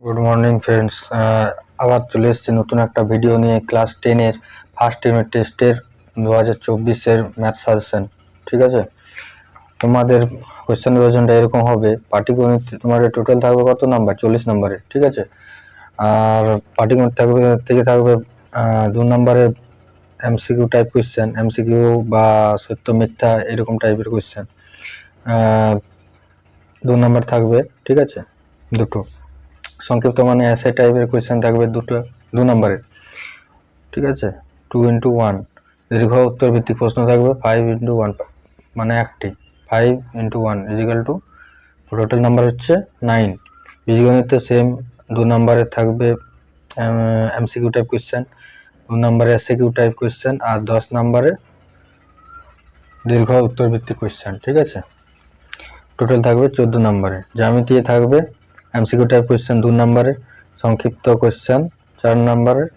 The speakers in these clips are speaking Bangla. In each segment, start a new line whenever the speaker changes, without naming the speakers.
গুড মর্নিং ফ্রেন্ডস, আবার চলে এসেছি নতুন একটা ভিডিও নিয়ে। ক্লাস 10-এর ফার্স্ট ইউনিট টেস্টের 2024-এর ম্যাথ সাজেশন। ঠিক আছে, তোমাদের কোয়েশ্চেন রিভিশনটা এরকম হবে। পাটিগণিত তোমাদের টোটাল থাকবে কত নাম্বার? 40 নাম্বারে। ঠিক আছে, আর পাটিগণিত থেকে থাকবে 2 নম্বরের এমসিকিউ টাইপ কোয়েশ্চেন, এমসিকিউ বা সত্য মিথ্যা এরকম টাইপের কোয়েশ্চেন 2 নাম্বার থাকবে। ঠিক আছে, দুটো সংক্ষিপ্ত মানে এসে টাইপের কোয়েশ্চেন থাকবে 2 নম্বরের। ঠিক আছে, 2x1। দীর্ঘ উত্তর ভিত্তিক প্রশ্ন থাকবে 5x1, মানে একটি 5x1 is equal two total number হচ্ছে 9। বীজগণিতে সেম 2 নম্বরের থাকবে এমসিকিউ টাইপ কোয়েশ্চেন, 2 নম্বরে এসএকিউ টাইপ কোয়েশ্চেন, আর 10 নম্বরে দীর্ঘ উত্তর ভিত্তিক কোয়েশ্চেন। ঠিক আছে, টোটাল থাকবে 14 নম্বরে। জ্যামিতি থাকবে এমসিকিউ টাইপ কোয়েশ্চেন 2 নম্বরের, সংক্ষিপ্ত কোয়েশ্চেন 4 নম্বরের,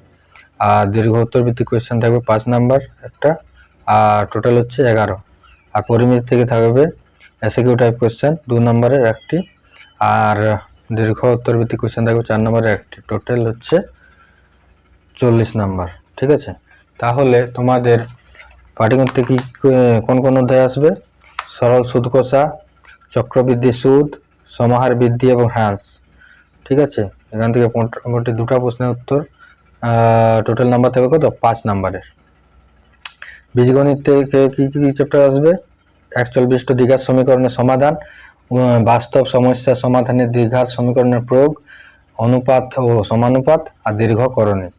আর দীর্ঘ উত্তর ভিত্তিক কোয়েশ্চেন থাকবে 5 নম্বর একটা, আর টোটাল হচ্ছে 11। আর পরিমিতি থেকে থাকবে এসএকিউ টাইপ কোয়েশ্চেন 2 নম্বরের একটি, আর দীর্ঘ উত্তর ভিত্তিক কোয়েশ্চেন থাকবে 4 নম্বরের একটি, টোটাল হচ্ছে 40 নম্বর। ঠিক আছে, তাহলে তোমাদের পাটিগণিতে কি কোন কোন অধ্যায় আসবে? সরল সুদ কষা, চক্রবৃদ্ধি সুদ, সমাহার বৃদ্ধি এবং হ্রাস। ঠিক আছে, এখান থেকে মোটামুটি 2টা প্রশ্নের উত্তর। টোটাল নাম্বার থাকবে কত? 5 নাম্বারের। বীজগণিত থেকে কি কি চ্যাপ্টার আসবে? একচল বিশিষ্ট দ্বিঘাত সমীকরণের সমাধান, বাস্তব সমস্যা সমাধানের দ্বিঘাত সমীকরণের প্রয়োগ, অনুপাত ও সমানুপাত, আর দীর্ঘকরণী।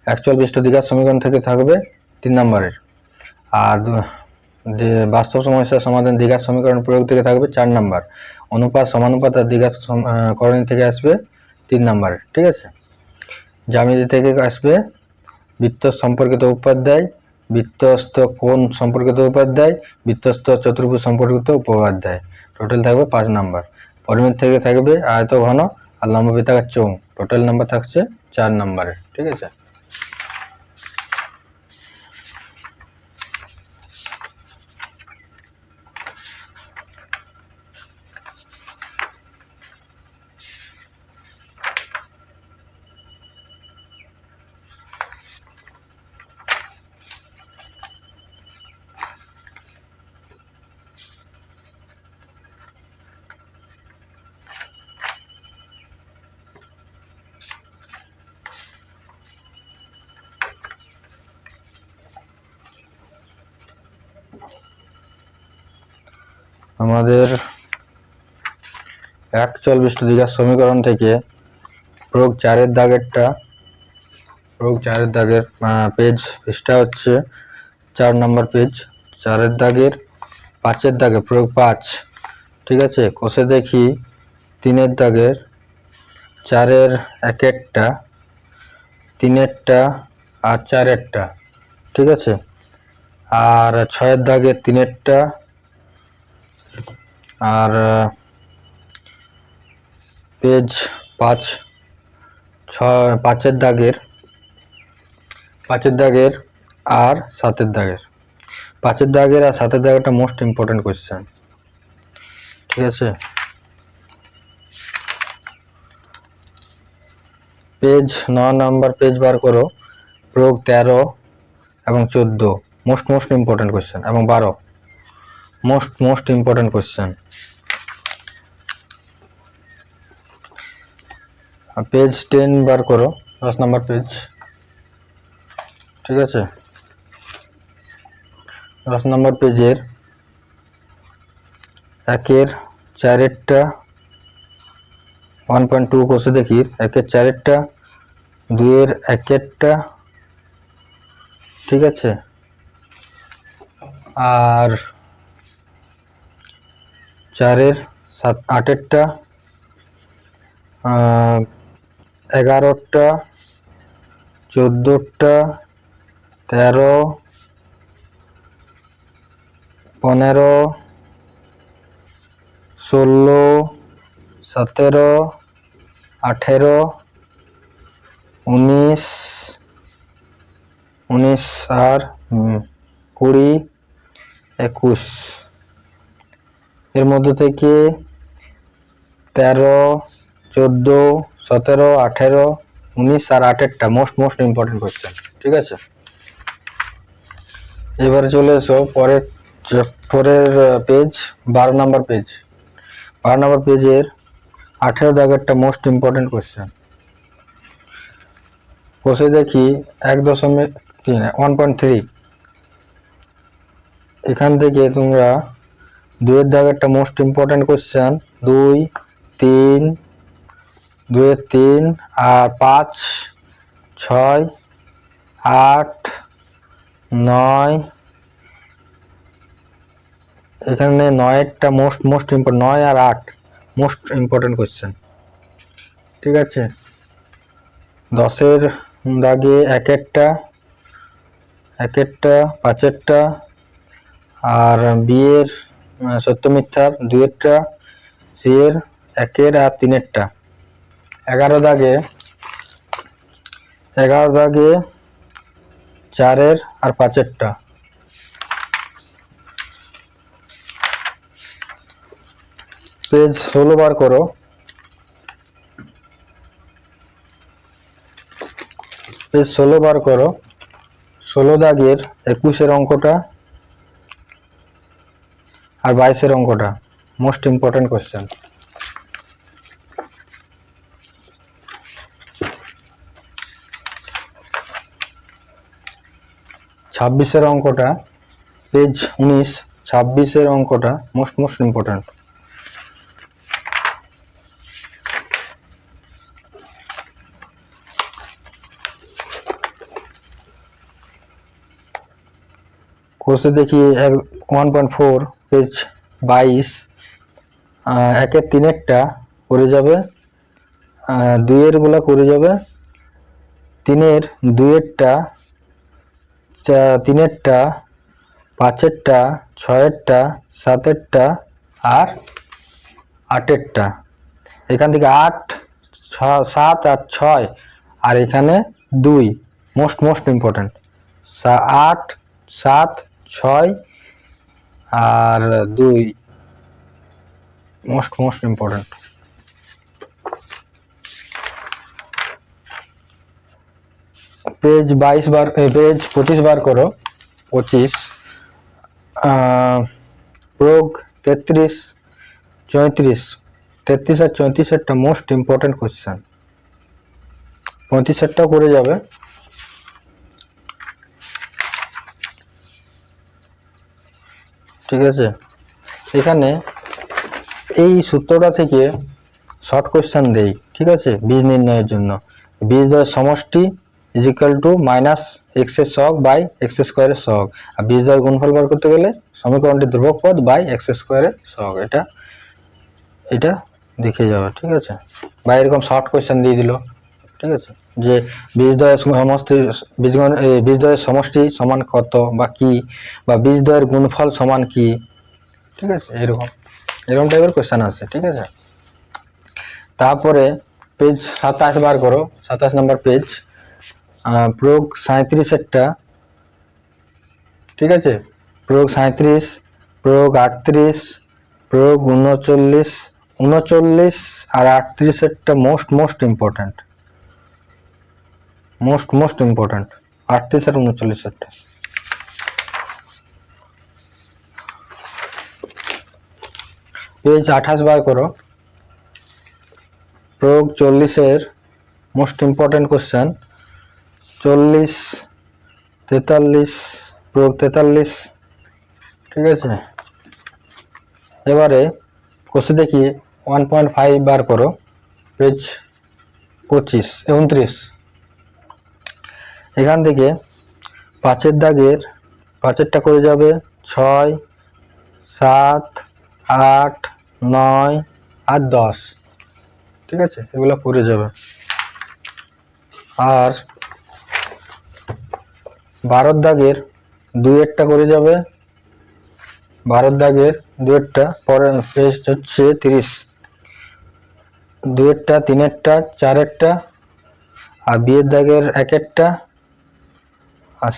একচল বিশিষ্ট দ্বিঘাত সমীকরণ থেকে থাকবে 3 নম্বরের, আর বাস্তব সমস্যা সমাধান দ্বিঘাত সমীকরণ প্রয়োগ থেকে থাকবে 4 নম্বর, অনুপাত সমানুপাত আর দ্বিঘাত করণী থেকে আসবে 3 নম্বরের। ঠিক আছে, জ্যামিতি থেকে আসবে বৃত্ত সম্পর্কিত উপাধ্যায়, বৃত্তস্থ কোণ সম্পর্কিত উপাধ্যায়, বৃত্তস্থ চতুর্ভুজ সম্পর্কিত উপপাধ্যায়, টোটাল থাকবে 5 নম্বর। পরিমিতি থেকে থাকবে আয়ত ঘন আর লম্ব বৃত্তাকার চোঙ, টোটাল নাম্বার থাকছে 4 নম্বরের। ঠিক আছে, আমাদের একচল বিশিষ্ট দ্বিঘাত সমীকরণ থেকে প্রয়োগ 4-এর দাগেরটা, প্রয়োগ 4-এর দাগের পেজ পৃষ্ঠা হচ্ছে 4 নম্বর পেজ। 4-এর দাগের 5-এর দাগে প্রয়োগ 5। ঠিক আছে, কষে দেখি 3-এর দাগের 4-এর 1-এরটা, 3-এরটা আর 4-এরটা। ঠিক আছে, আর 6-এর দাগের 3-এরটা, আর পেজ 5-এর দাগের আর 7-এর দাগের। 5-এর দাগের আর 7-এর দাগেরটা মোস্ট ইম্পর্টেন্ট কোয়েশ্চেন। ঠিক আছে, পেজ 9 নাম্বার পেজ বার করো, প্রয়োগ 13 এবং 14 মোস্ট ইম্পর্টেন্ট কোয়েশ্চেন, এবং 12 মোস্ট ইম্পর্টেন্ট কোয়েশ্চেন। পেজ 10 বার করো, 10 নাম্বার পেজ। ঠিক আছে, 10 নম্বর পেজের 1-এর 4-এরটা 1.2 কষে দেখি 1-এর 4-এরটা, 2-এর 1-এরটা। ঠিক আছে, আর 4-এর 8-এরটা, 11টা, 14টা, 13, 15, 16, 17, 18, 19 আর 20, 21। এর মধ্যে থেকে 13, 14, 17, 18, 19 আর 8-এরটা মোস্ট ইম্পর্টেন্ট কোয়েশ্চেন। ঠিক আছে, এবারে চলে এসো পরের পেজ, 12 নম্বর পেজ। 12 নম্বর পেজের 18 দাগেরটা মোস্ট ইম্পর্টেন্ট কোয়েশ্চেন। বসে দেখি 1.3 1.3, এখান থেকে তোমরা 2-এর দাগেরটা মোস্ট ইম্পর্টেন্ট কোয়েশ্চেন 2, 3, 2-এর 3 আর 5, 6, 8, 9, এখানে 9-এরটা মোস্ট ইম্পর্টেন্ট, 9 আর 8 মোস্ট ইম্পর্টেন্ট কোয়েশ্চেন। ঠিক আছে, 10-এর দাগে 1-এরটা, 5-এরটা আর বিয়ের সত্য মিথ্যার 2-এরটা, সি-এর 1-এর আর 3-এরটা। 11 দাগে 4-এর আর 5-এরটা। পেজ 16 বার করো। পেজ 16 বার করো। 16 দাগের 21-এর অঙ্কটা আর 22-এর অঙ্কটা মোস্ট ইম্পর্টেন্ট কোয়েশ্চেন। ছাব্বিশের অঙ্কটা পেজ 19, 26-এর অঙ্কটা মোস্ট ইম্পর্টেন্ট। কোর্সে দেখি 1.4 পেজ 22, 1-এর 3-এরটা করে যাবে, 2-এর গুলা করে যাবে, 3-এর 2-এরটা, 3-এরটা, 5-এরটা, 6-এরটা, 7-এরটা আর 8-এরটা। এখান থেকে 8, 7 আর 6 আর এখানে 2 মোস্ট ইম্পর্টেন্ট। 8, 7, 6 আর 2 মোস্ট ইম্পর্টেন্ট। পেজ 22 বার, পেজ 25 বার করো। 25 প্রয়োগ 33, 34, 33 আর 34-এরটা মোস্ট ইম্পর্টেন্ট কোয়েশ্চেন। 35-এরটাও করে যাবে। ঠিক আছে, এখানে এই সূত্রটা থেকে শর্ট কোয়েশ্চেন দেই। ঠিক আছে, বীজ নির্ণয়ের জন্য বীজদ্বয়ের সমষ্টি ইজ ইকুয়াল টু মাইনাস এক্স-এর সহগ বাই x² সহগ, আর বীজদ্বয়ের গুণফল বার করতে গেলে সমীকরণটি ধ্রুবক পদ বাই x² সহগ। এটা দেখে যাবে। ঠিক আছে, বা এরকম শর্ট কোয়েশ্চেন দিয়ে দিল। ঠিক আছে, যে বীজদ্বয়ের সমষ্টি সমান কত বা কি, বা বীজদ্বয়ের গুণফল সমান কি। ঠিক আছে, এরকম টাইপের কোয়েশ্চেন আছে। ঠিক আছে, তারপরে পেজ 27 বার করো। 27 নম্বর পেজ, প্রয়োগ 37-এরটা। ঠিক আছে, প্রয়োগ 37, প্রয়োগ 38, প্রয়োগ 39 আর 38-এরটা মোস্ট ইম্পর্টেন্ট। 38 আর 39-এরটা। পেজ 28 বার করো। প্রয়োগ 40-এর মোস্ট ইম্পর্টেন্ট কোশ্চেন 40, 43, প্রয়োগ 43। ঠিক আছে, এবারে কোশ্চেন দেখি 1.5 বার করো। পেজ 29, এখান থেকে 5-এর দাগের 5-এরটা করে যাবে 6, 7, 8, 9 আর 10। ঠিক আছে, এগুলো করে যাবে। আর 12-এর দাগের 2-এরটা করে যাবে। 12-এর দাগের 2-এরটা পরে পেজ হচ্ছে 30, 2-এরটা, 3-এরটা, 4-এরটা আর বিয়ের দাগের 1-এরটা আর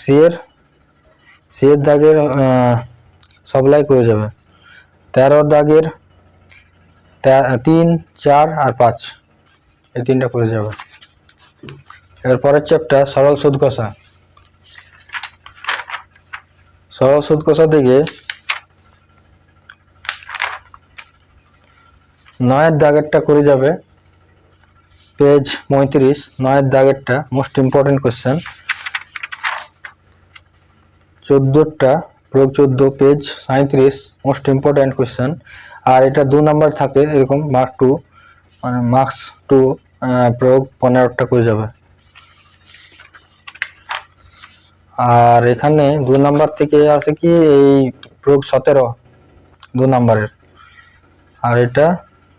সি-এর দাগের সবলাই করে যাবে। 13-এর দাগের 3, 4 আর 5 এই তিনটা করে যাবে। এর পরের চ্যাপ্টার সরল সুদ কষা। সরল সুদ কষা থেকে 9-এর দাগেরটা করে যাবে পেজ 35। 9-এর দাগেরটা মোস্ট ইম্পর্টেন্ট কোশ্চেন। 14টা প্রয়োগ 14 পেজ 37 মোস্ট ইম্পর্টেন্ট কোশ্চেন। আর এটা 2 নাম্বার থাকে এরকম মার্ক 2 মানে মার্কস 2 প্রয়োগ 15টা করে যাবে। আর এখানে 2 নাম্বার থেকে আছে কি এই প্রয়োগ 17 2 নাম্বারের। আর এটা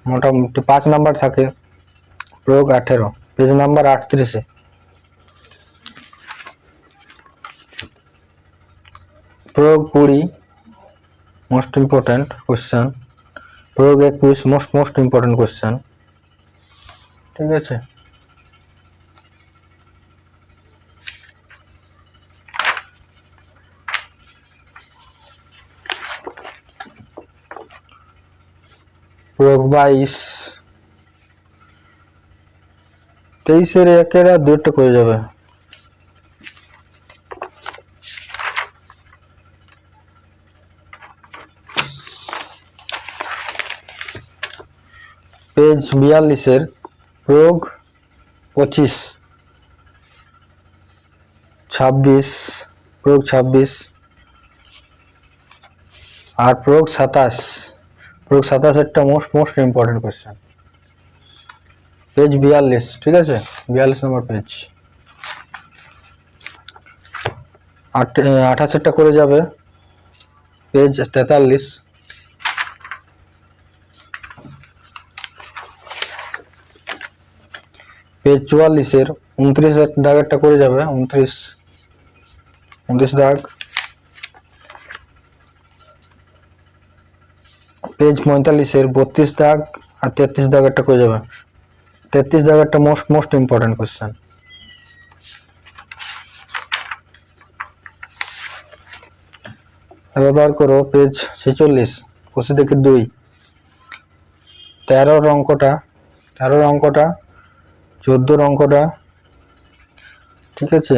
মোটামুটি 5 নাম্বার থাকে প্রয়োগ 18 পেজ নাম্বার 38-এ। প্রয়োগ 20 মোস্ট ইম্পর্টেন্ট কোশ্চেন। প্রয়োগ 21 মোস্ট ইম্পর্টেন্ট কোশ্চেন। ঠিক আছে, প্রয়োগ 22 23-এর একের আর 2টা করে যাবে। পেজ 42-এর প্রয়োগ 25 26 প্রয়োগ 26 আর প্রয়োগ 27 প্রয়োগ 27-এরটা মোস্ট ইম্পর্টেন্ট কোশ্চেন পেজ 42। ঠিক আছে, 42 নম্বর পেজ। 28-এরটা করে যাবে পেজ 43। পেজ 44-এর 29 দাগেরটা করে যাবে 29 দাগ। পেজ 45-এর 32 দাগ আর 33 দাগেরটা করে যাবে। 33 দাগেরটা মোস্ট ইম্পর্টেন্ট কোশ্চেন। ব্যবহার করো পেজ 46 কোষে দেখে 2 13 অঙ্কটা 14 অঙ্কটা। ঠিক আছে,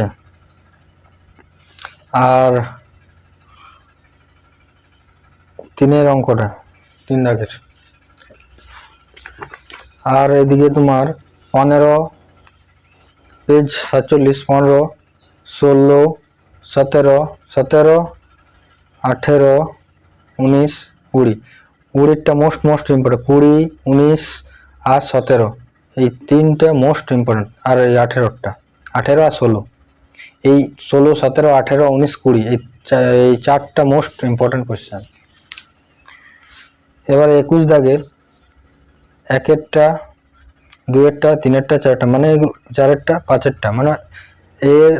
আর 3-এর অঙ্কটা 3 দাগের। আর এদিকে তোমার 15 পেজ 47 15 16 17 18 19 20 20টা মোস্ট ইম্পর্টেন্ট। 20 19 আর 17 এই 3টা মোস্ট ইম্পর্টেন্ট। আর এই 18টা 18 আর 16 এই 16 17 18 19 20 এই 4টা মোস্ট ইম্পর্টেন্ট কোশ্চেন। এবার 21 দাগের 1-এরটা 2-এরটা 3-এরটা 4টা মানে 4-এরটা 5-এরটা মানে এর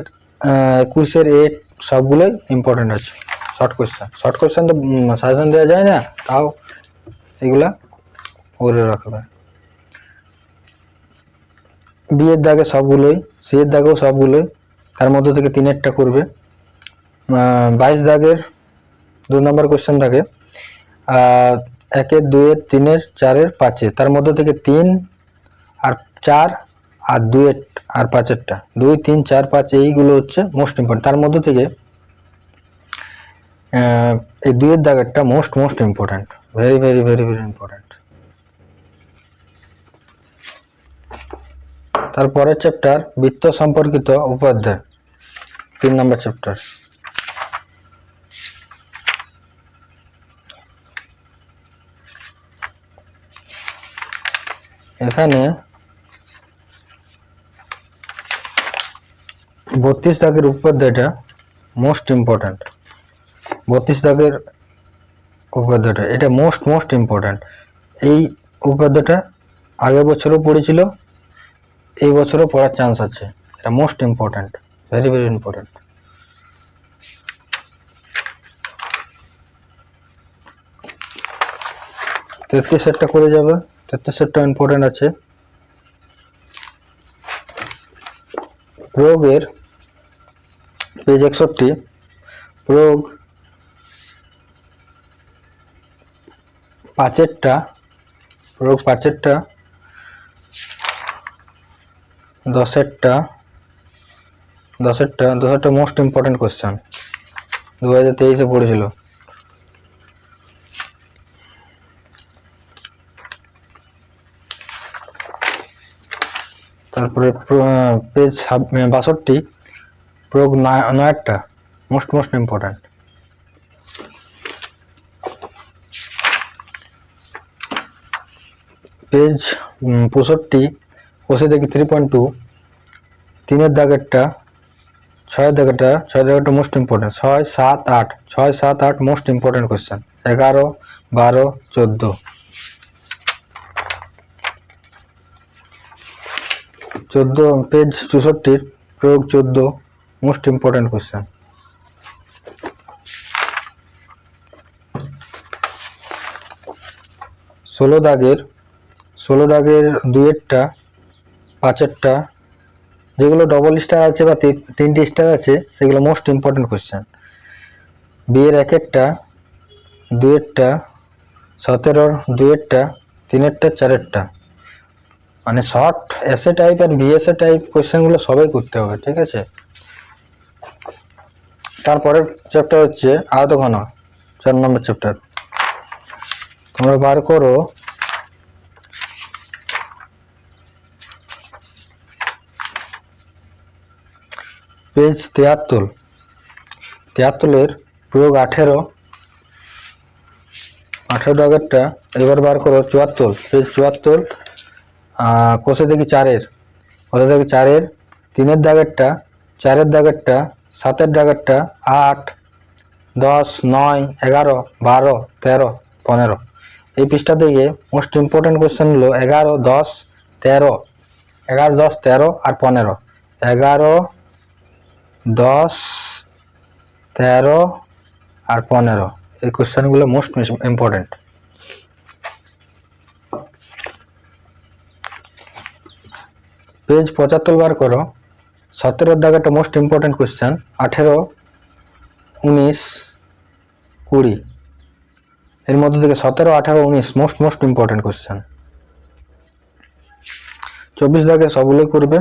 21-এর এই সবগুলোই ইম্পর্টেন্ট আছে। শর্ট কোশ্চেন তো সাজেশন দেওয়া যায় না, তাও এগুলা করে রাখবে। বি-এর দাগে সবগুলোই, সি-এর দাগেও সবগুলোই, তার মধ্যে থেকে 3-এরটা করবে। 22 দাগের 2 নম্বর কোশ্চেন থাকে 1-এর 2-এর 3-এর 4-এর 5-এর, তার মধ্যে থেকে 3 আর 4 আর 2-এর আর 5-এরটা 2 3 4 5 এইগুলো হচ্ছে মোস্ট ইম্পর্টেন্ট। তার মধ্যে থেকে এই 2-এর দাগেরটা মোস্ট ইম্পর্টেন্ট, ভেরি ইম্পর্টেন্ট। তারপরের চ্যাপ্টার বৃত্ত সম্পর্কিত উপাধ্যায় 3 নম্বর চ্যাপ্টার। এখানে 32 দাগের উপাধ্যায়টা মোস্ট ইম্পর্টেন্ট। 32 দাগের উপাধ্যায়টা এটা মোস্ট ইম্পর্টেন্ট। এই উপাধ্যায়টা আগের বছরও পড়েছিল, এই বছরও পড়ার চান্স আছে। এটা মোস্ট ইম্পর্টেন্ট, ভেরি ইম্পর্টেন্ট। তেত্রিশেরটা করে যাবে, 33-এরটা ইম্পর্টেন্ট আছে। প্রয়োগের পেজ 61 প্রয়োগ 5-এরটা প্রয়োগ 5-এরটা 10-এরটা মোস্ট ইম্পর্টেন্ট কোশ্চেন 2023-এ পড়েছিল। তারপরে পেজ 62 প্রয়োগ 9-টা মোস্ট ইম্পর্টেন্ট। পেজ 65 কোষে দেখি 3.2 3-এর দাগেরটা 6-এর দাগেরটা most important. 6, 7, 8 most important question. 11, 12, 14 page 64 প্রয়োগ 14 মোস্ট ইম্পর্টেন্ট কোশ্চেন। 16 দাগের 2-এরটা 5-এরটা যেগুলো ডবল স্টার আছে বা 3টে স্টার আছে সেগুলো মোস্ট ইম্পর্টেন্ট কোশ্চেন। বিয়ের 1-এরটা 2-এরটা 17-র 2-এরটা 3-এরটা 4-এরটা, মানে শর্ট এসএ টাইপ আর বিএসএ টাইপ কোশ্চেনগুলো সবাই করতে হবে, ঠিক আছে। তারপরের চ্যাপ্টার হচ্ছে আয়তঘন, 4 নম্বর চ্যাপ্টার। তোমরা বার করো পেজ 73 প্রয়োগ 18 দাগেরটা। এবার বার করো 74 পেজ 74 কোষে দেখি 4-এর 3-এর দাগেরটা 4-এর দাগেরটা 7-এর দাগেরটা 8, 10, 9, 11, 12, 13, 15 এই পৃষ্ঠা থেকে মোস্ট ইম্পর্টেন্ট কোশ্চেন হলো 11, 10, 13 আর 15। 11, 10, 13 আর 15 এই কোশ্চেনগুলো মোস্ট ইম্পর্টেন্ট। পেজ 75 বার করো 17-এর দাগেরটা মোস্ট ইম্পর্টেন্ট কোশ্চেন। 18, 19, 20 এর মধ্যে থেকে 17, 18, 19 মোস্ট ইম্পর্টেন্ট কোশ্চেন। 24 দাগের সবগুলোই করবে।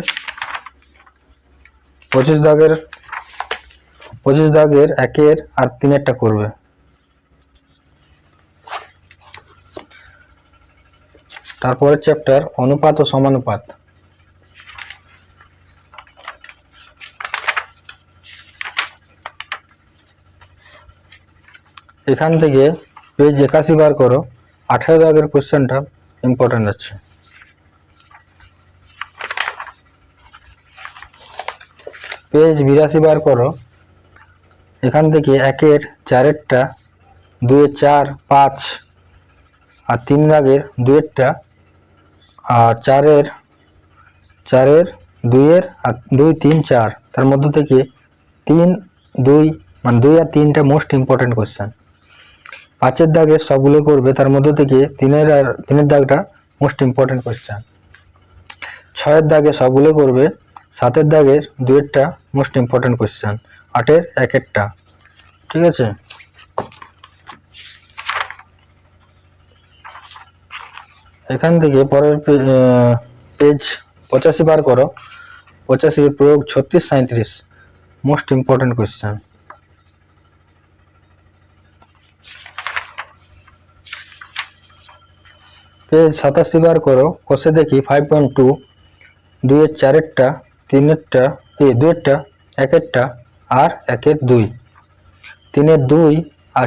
25 দাগের 1-এর আর 3-এরটা করবে। তারপরের চ্যাপ্টার অনুপাত ও সমানুপাত। এখান থেকে পেজ 81 বার করো 18 দাগের কোশ্চেনটা ইম্পর্টেন্ট আছে। পেজ 82 বার করো এখান থেকে 1-এর 4-এরটা 2-এর 4, 5 আর 3 দাগের 2-এরটা আর 4-এর 2-এর আর 2, 3, 4 তার মধ্যে থেকে 3, 2 মানে 2 আর 3টা মোস্ট ইম্পর্টেন্ট কোশ্চেন। 5-এর দাগের সবগুলো করবে, তার মধ্যে থেকে 3-এর দাগটা মোস্ট ইম্পর্টেন্ট কোশ্চেন। 6-এর দাগে সবগুলো করবে। 7-এর দাগের 2-এরটা মোস্ট ইম্পর্টেন্ট কোশ্চেন। 8-এর 1-এরটা, ঠিক আছে। এখান থেকে পরের পেজ 85 বার করো 85 প্রয়োগ 36, 37 মোস্ট ইম্পর্টেন্ট কোশ্চেন। পেজ 87 বার করো কোষে দেখি 5.2 2-এর 4-এরটা 3-এরটা 2-এরটা 1-এরটা আর 1-এর 2 3-এর 2 আর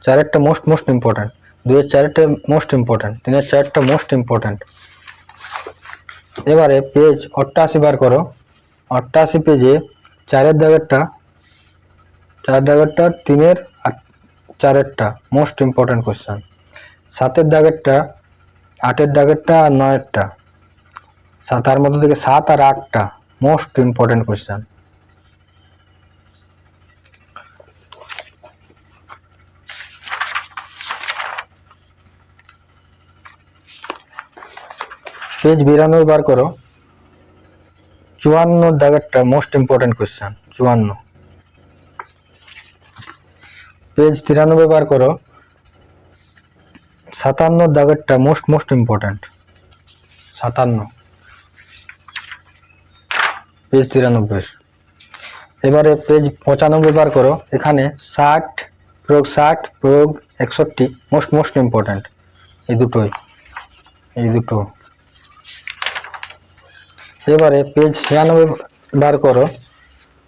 4-এরটা মোস্ট ইম্পর্টেন্ট। 2-এর 4-এরটা মোস্ট ইম্পর্টেন্ট। 3-এর 4-টা মোস্ট ইম্পর্টেন্ট। এবারে পেজ 88 বার করো 88 পেজে 4-এর দাগেরটা 3-এর আর 4-এরটা মোস্ট ইম্পর্টেন্ট কোশ্চেন। 7-এর দাগেরটা 8-এর দাগেরটা আর 9-এরটা, তার মধ্যে থেকে 7 আর 8টা মোস্ট ইম্পর্টেন্ট কোশ্চেন। পেজ 92 বার করো 54 দাগেরটা মোস্ট ইম্পর্টেন্ট কোশ্চেন। 54 পেজ 93 বার করো 57 দাগেরটা মোস্ট ইম্পর্টেন্ট। 57 পেজ 93। এবারে পেজ 95 বার করো। এখানে 60 প্রয়োগ 60 প্রয়োগ 61 মোস্ট ইম্পর্টেন্ট এই দুটো। এবারে পেজ 96 বার করো।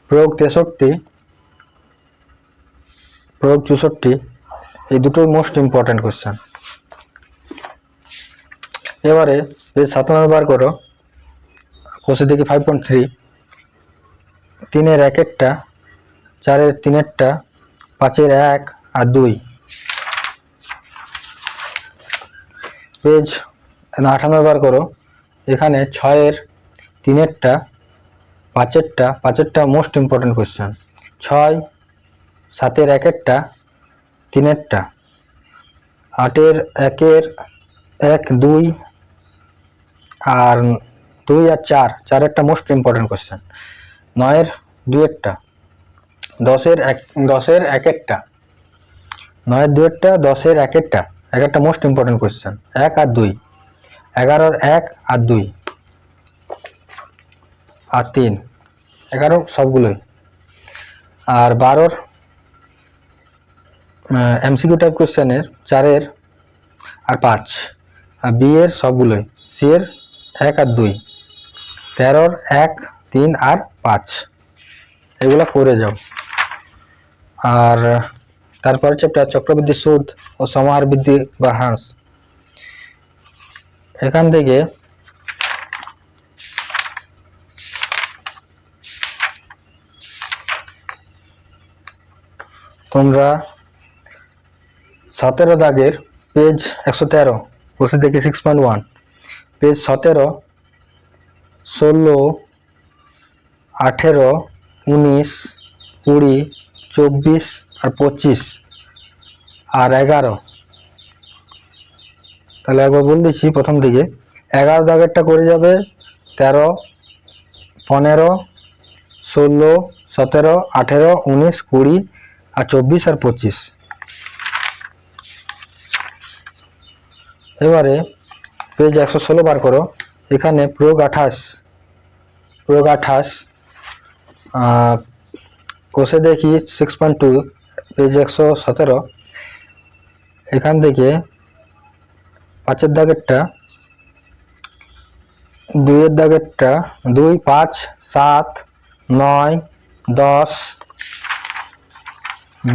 প্রয়োগ 63 প্রয়োগ 64 এই দুটোই মোস্ট ইম্পর্টেন্ট কোশ্চেন। এবারে পেজ 97 বার করো। কোষে দেখি 5.3 3-এর 1-এরটা, 4-এর 3-এরটা, 5-এর 1 আর 2। পেজ 98 বার করো। এখানে 6-এর 3-এরটা, 5-এরটা মোস্ট ইম্পর্টেন্ট কোশ্চেন। 6, 7-এর 1-এরটা, 3-এরটা, 8-এর 1-এর 1, 2 আর 2 আর 4-এরটা মোস্ট ইম্পর্টেন্ট কোশ্চেন। 9-এর 2-এরটা, 10-এর 1-এরটা, 9-এর 2-এরটা, 10-এর 1-এরটা মোস্ট ইম্পর্টেন্ট কোশ্চেন। 1 আর 2, 11-র 1 আর 2 আর 3, 11 সবগুলোই। আর 12-র এমসিকিউ টাইপ কোশ্চেনের 4-এর আর 5 আর বি-এর সবগুলোই, সি-এর 1 আর 2, 13-র 1, 3 আর 5 এগুলো করে যাও। আর তারপরে চ্যাপ্টার চক্রবৃদ্ধি সুদ ও সমাহার বৃদ্ধি বা হ্রাস। এখান থেকে তোমরা 17 দাগের পেজ 113 বসে দেখি 6.1 পেজ 17, 16, 18, 19, 20, 24 আর 25 আর 11। তাহলে একবার বল দিচ্ছি প্রথম দিকে। 11 দাগেরটা করে যাবে 13, 15, 16, 17, 18, 19, 20 আর 24 আর 25। এবারে পেজ 116 বার করো। এখানে প্রয়োগ 28 কোষে দেখি 6.2 পেজ 117। এখান থেকে 5-এর দাগেরটা, 2-এর দাগেরটা, 2, 5, 7, 9, 10,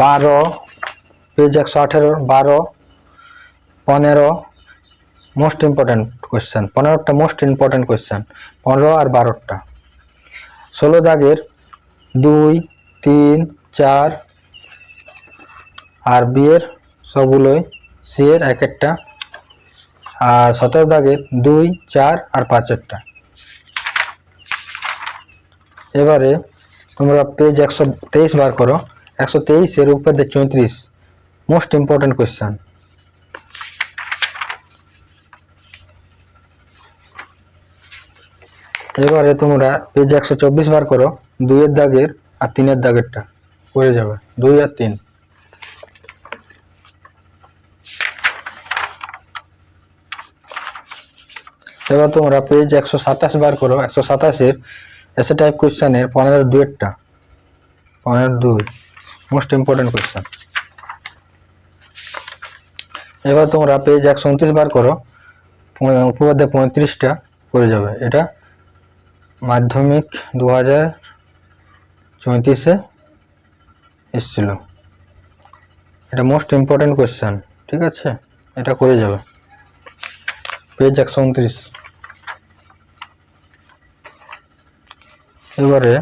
12 পেজ 118 12, 15 মোস্ট ইম্পর্টেন্ট কোয়েশ্চেন। 15টা মোস্ট ইম্পর্টেন্ট কোয়েশ্চেন, 15 আর 12টা। 16 দাগের 2, 3, 4 আর বি-এর সবগুলোই, সি-এর 1-একটা আর 17 দাগের 2, 4 আর 5-এরটা। এবারে তোমরা পেজ 123 বার করো। 123-এর উপর দিয়ে 34 মোস্ট ইম্পর্টেন্ট কোয়েশ্চেন। এবারে তোমরা পেজ 124 বার করো। 2-এর দাগের আর 3-এর দাগেরটা করে যাবে, 2 আর 3। এবার তোমরা পেজ 127 বার করো। 127-এর এসে টাইপ কোয়েশ্চেনের 15-এর 2-এরটা, 15-এর 2 মোস্ট ইম্পর্টেন্ট কোয়েশ্চেন। এবার তোমরা পেজ 129 বার করো। উপপাদ্য 35টা করে যাবে। এটা মাধ্যমিক 2034-এ এসেছিল। এটা মোস্ট ইম্পর্টেন্ট কোয়েশ্চেন, ঠিক আছে? এটা করে যাবে পেজ 129। এবারে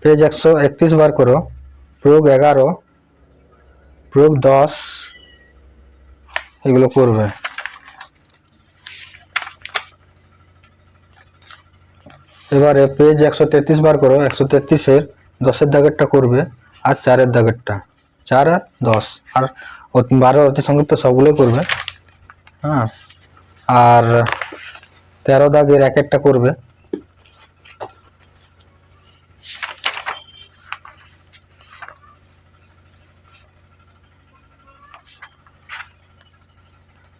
পেজ 131 বার করো। প্রয়োগ 11, প্রয়োগ 10 এগুলো করবে। এবারে পেজ 133 বার করো। 133-এর 10-এর দাগেরটা করবে আর 4-এর দাগেরটা, 4 আর 10 আর 12 অতি সংক্ষিপ্ত সবগুলোই করবে। হ্যাঁ, আর 13 দাগের 1-একটা করবে।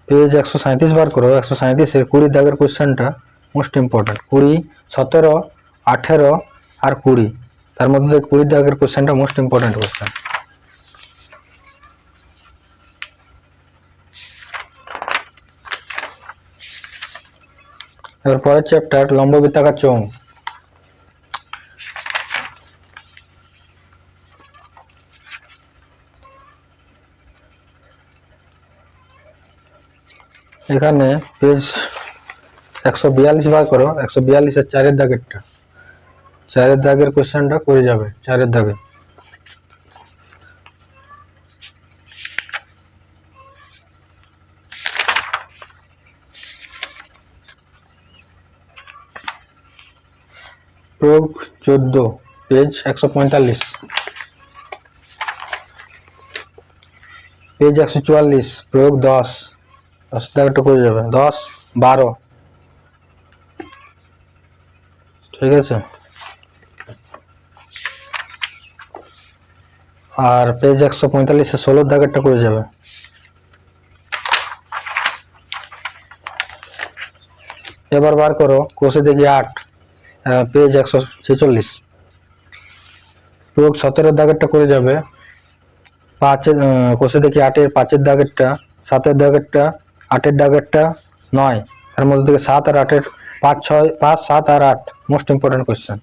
পেজ 137 বার করো। 137-এর 20 দাগের কোয়েশ্চেনটা মোস্ট ইম্পর্টেন্ট। 20, 17 18 আর 20, তার মধ্যে 20 দাগের কোশ্চেনটা মোস্ট ইম্পর্টেন্ট কোশ্চেন। এবার পরের চ্যাপ্টার লম্ব বৃত্তাকার চোঙ। এখানে পেজ 142 বার করো, 142 এর 4 দাগেরটা, 4 দাগের কোশ্চেনটা করে যাবে। 4 দাগে প্রয়োগ 14 পেজ 145, পেজ 144 প্রয়োগ 10 দাগেরটা করে যাবে। 10, 12, ঠিক আছে। আর পেজ 145 এ 16 দাগেরটা করে যাবে। এবার বার করো কোষে দেখি 8, পেজ 146 প্রয়োগ 17 দাগেরটা করে যাবে। 5 কোষে দেখি 8 এর 5 দাগেরটা, 7 দাগেরটা, 8 দাগেরটা 9, তার মধ্যে থেকে 7 আর 8 5, 7 আর 8 মোস্ট ইম্পর্টেন্ট কোশ্চেন।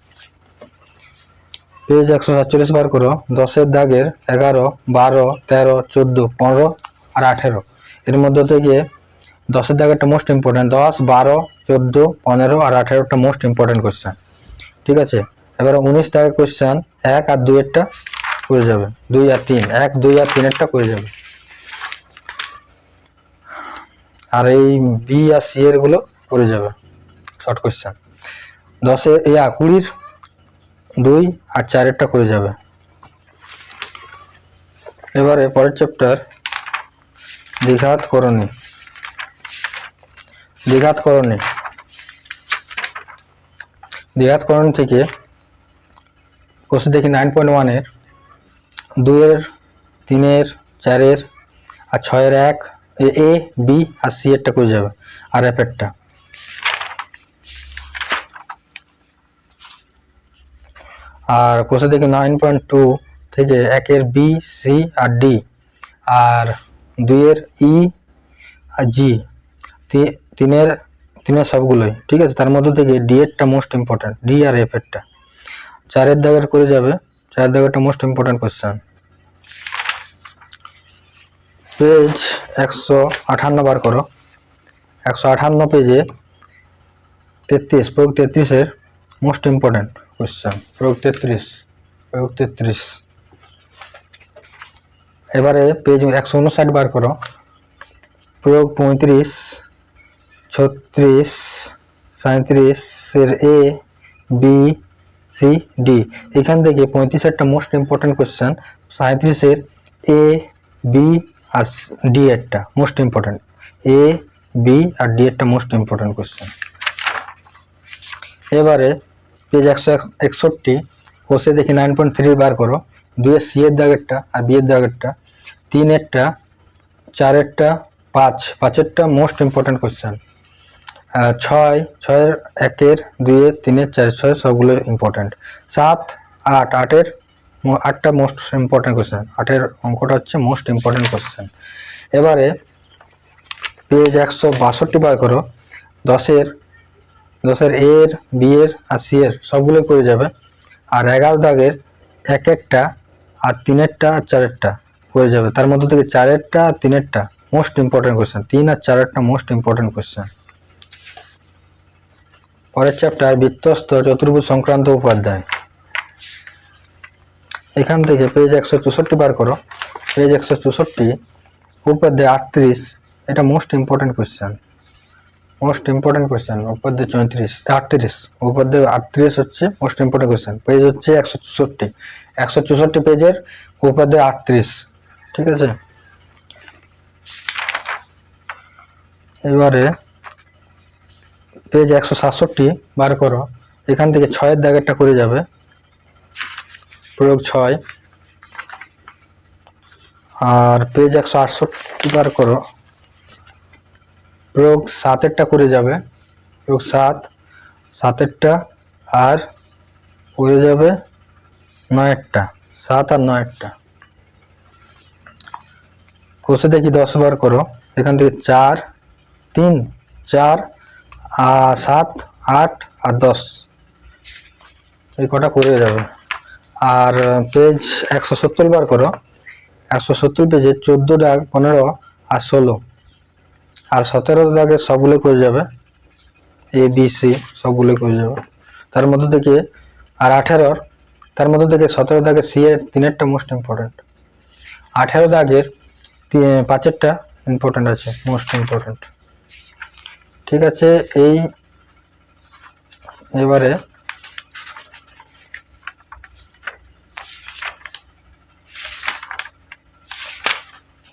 পেজ 147 বার করো 10 দাগের 11, 12, 13, 14, 15 আর 18, এর মধ্যে থেকে 10 দাগেরটা মোস্ট ইম্পর্টেন্ট। 10, 12, 14, 15 আর 18টা মোস্ট ইম্পর্টেন্ট কোশ্চেন, ঠিক আছে। এবার 19 দাগের কোশ্চেন 1 আর 2 এরটা করে যাবে। 2 আর 3, 1, 2 আর 3 এরটা করে যাবে। আর এই বি আর সি এর গুলো করে যাবে শর্ট কোশ্চেন। 20 2 আর 4 এরটা করে যাবে। এবারে পরের চ্যাপ্টার দ্বিঘাত করণী। দ্বিঘাত করণী থেকে কোশ্চেন দেখি 9.1 এর 2 এর 3 এর 4 এর আর 6 এর 1 এ বি আর সি এরটা করে যাবে। আর এফ এরটা। আর কোশ্চেন দেখি 9.2 থেকে 1 এর বি, সি আর ডি, আর 2 এর ই আর জি, 3 এর সবগুলোই, ঠিক আছে। তার মধ্যে থেকে ডি এরটা মোস্ট ইম্পর্টেন্ট, ডি আর এফ এরটা। 4 এর দাগের করে যাবে। 4 দাগেরটা মোস্ট ইম্পর্টেন্ট কোশ্চেন। পেজ 158 বার করো। 158 পেজে 33 প্রয়োগ 33 এর মোস্ট ইম্পর্টেন্ট কোশ্চেন। প্রয়োগ 33। এবারে পেজ 159 বার করো। প্রয়োগ 35, 36, 37 এর এ, বি, সি, ডি। এখান থেকে 35 এরটা মোস্ট ইম্পর্টেন্ট কোশ্চেন। 37 এর এ, বি আর ডি এরটা মোস্ট ইম্পর্টেন্ট। এ, বি আর ডি এরটা মোস্ট ইম্পর্টেন্ট কোশ্চেন। এবারে পেজ 161 কোষে দেখি 9.3 বার করো। 2 এর সি এর দাগেরটা আর বি এর দাগেরটা, 3 এরটা, 4 এরটা, 5 এরটা মোস্ট ইম্পর্টেন্ট কোশ্চেন। 6 এর 1 এর 2 এর 3 এর 4 6 সবগুলো ইম্পর্টেন্ট। 7, 8 এর 8টা মোস্ট ইম্পর্টেন্ট কোশ্চেন। 8 এর অঙ্কটা হচ্ছে মোস্ট ইম্পর্টেন্ট কোশ্চেন। এবারে পেজ 162 বার করো। 10 এর এর, বি এর আর সি এর সবগুলো করে যাবে। আর 11 দাগের 1 একটা আর 3 এরটা আর 4 এরটা করে যাবে। তার মধ্যে থেকে 4 এরটা আর 3 এরটা মোস্ট ইম্পর্টেন্ট কোশ্চেন। 3 আর 4 এরটা মোস্ট ইম্পর্টেন্ট কোশ্চেন। পরের চ্যাপ্টার বৃত্তস্থ চতুর্ভুজ সংক্রান্ত উপাধ্যায়। এখান থেকে পেজ 164 বার করো। পেজ 164 উপাধ্যায় 38, এটা most important question. Upadhyay 38 Upadhyay 38 হচ্ছে মোস্ট ইম্পর্টেন্ট কোশ্চেন। পেজ হচ্ছে 164 পেজের উপাধ্যায় 38, ঠিক আছে। এবারে পেজ 167 বার করো। এখান থেকে 6 এর দাগেরটা করে যাবে। প্রয়োগ 6। আর পেজ 168 বার করো। প্রয়োগ 7 এরটা করে যাবে। প্রয়োগ 7 এরটা আর পড়ে যাবে 9টা, 7 আর 9টা। কষে দেখি 10 বার করো। এখান থেকে 4, 3, 4 আর 7, 8 আর 10, এই কটা করে যাবে। আর পেজ 170 বার করো। 170 পেজে 14 দাগ, 15 আর 16 আর 17 দাগের সবগুলো করে যাবে, এ বি সি সবগুলো করে যাবে। তার মধ্যে থেকে আর 18, তার মধ্যে থেকে 17 দাগের সি এর 3টা মোস্ট ইম্পর্টেন্ট, 18 দাগের 5টা ইম্পর্টেন্ট আছে, মোস্ট ইম্পর্টেন্ট। ঠিক আছে, এই এবারে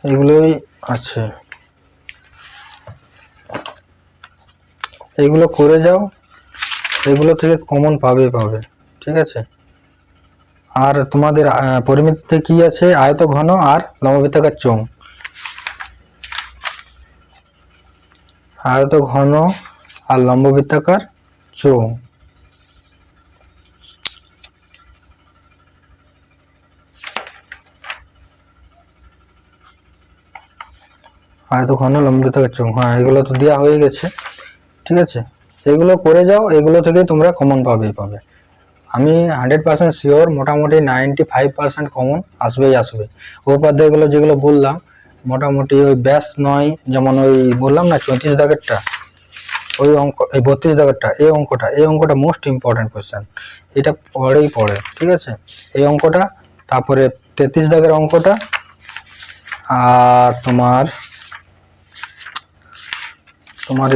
এগুলোই আছে, এগুলো করে যাও, এগুলো থেকে কমন পাবে। ঠিক আছে, আর তোমাদের পরিমিতিতে কি আছে, আয়ত ঘন আর লম্ববৃত্তাকার চোঙ। আয়ত ঘন আর লম্ববৃত্তাকার চোঙ। আয়ত ঘন লম্ববৃত্তাকার চোঙ, হ্যাঁ এগুলো তো দেওয়া হয়ে গেছে। ঠিক আছে, এগুলো করে যাও, এগুলো থেকে তোমরা কমন পাবে। আমি 100% শিওর, মোটামুটি 95% কমন আসবে। উপাধ্যায়গুলো যেগুলো বললাম, মোটামুটি ওই ব্যাস নয়, যেমন ওই বললাম না 34 দাগেরটা, ওই অঙ্ক, এই 32 দাগেরটা, এই অঙ্কটা মোস্ট ইম্পর্টেন্ট কোয়েশ্চেন, এটা পড়ে। ঠিক আছে, এই অঙ্কটা, তারপরে 33 দাগের অঙ্কটা, আর তোমার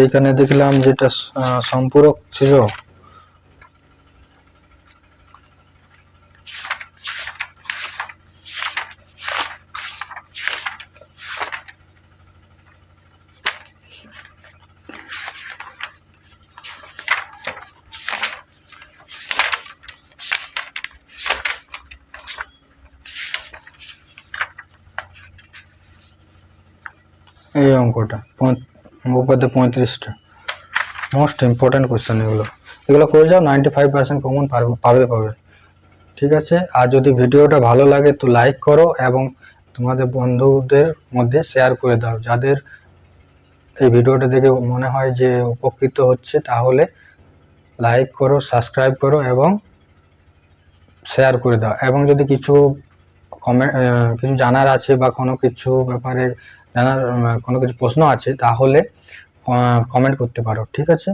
এইখানে দেখলাম যেটা সম্পূরক ছিল, এই অঙ্কটা উপাধ্যায় 35টা মোস্ট ইম্পর্টেন্ট কোয়েশ্চেন। এগুলো করে যাও, 95% কমন পাবে। ঠিক আছে, আর যদি ভিডিওটা ভালো লাগে তো লাইক করো এবং তোমাদের বন্ধুদের মধ্যে শেয়ার করে দাও। যাদের এই ভিডিওটা দেখে মনে হয় যে উপকৃত হচ্ছে, তাহলে লাইক করো, সাবস্ক্রাইব করো এবং শেয়ার করে দাও। এবং যদি কিছু কিছু জানার আছে বা কোনো কিছু ব্যাপারে জানার কোনো কিছু প্রশ্ন আছে, তাহলে কমেন্ট করতে পারো। ঠিক আছে।